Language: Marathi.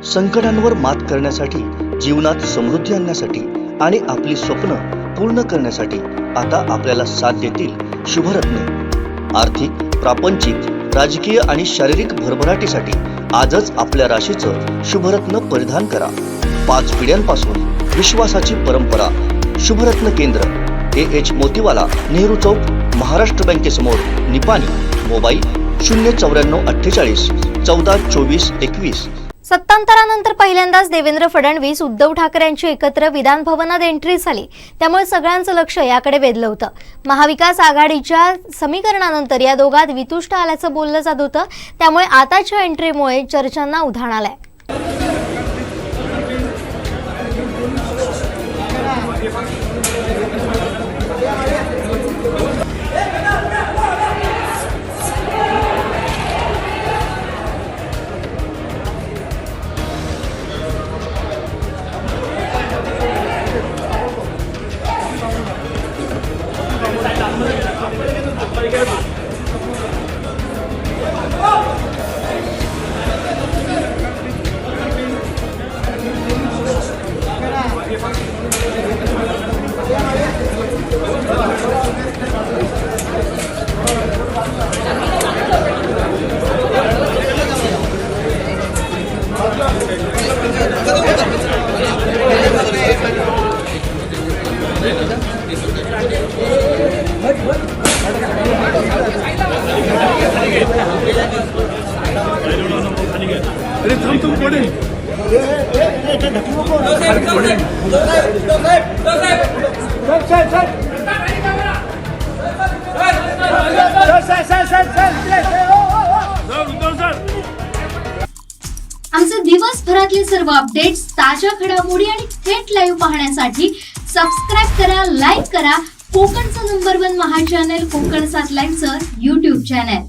संकटांवर मात करण्यासाठी, जीवनात समृद्धी आणण्यासाठी आणि आपली स्वप्न पूर्ण करण्यासाठी आता आपल्याला साथ देतील शुभरत्न। आर्थिक, प्रापंचिक, राजकीय आणि शारीरिक भरभराटीसाठी आजच आपल्या राशीचं शुभरत्न परिधान करा। 5 पिढ्यांपासून विश्वासाची परंपरा। शुभरत्न केंद्र AH मोतीवाला, नेहरू चौक, महाराष्ट्र बँकेसमोर, निपाणी। मोबाईल 09448 1424 21। सत्तांतरानंतर पहिल्यांदाच देवेंद्र फडणवीस, उद्धव ठाकरे यांची एकत्र विधान भवनात एंट्री झाली, त्यामुळे सगळ्यांचं लक्ष याकडे वेधलं होतं। महाविकास आघाडीच्या समीकरणानंतर या दोघात वितुष्ट आल्याचं बोललं जात होतं, त्यामुळे आताच्या एंट्रीमुळे चर्चांना उधाण आलंय। अरे तुम पड़े आमचे दिवसभरातले सर्व अपडेट्स, ताज्या घडामोडी आणि थेट लाईव्ह पाहण्यासाठी सबस्क्राईब करा, लाईक करा कोकणचं नंबर 1 महा चॅनल कोकण 7 लाईव्हचं YouTube चॅनल।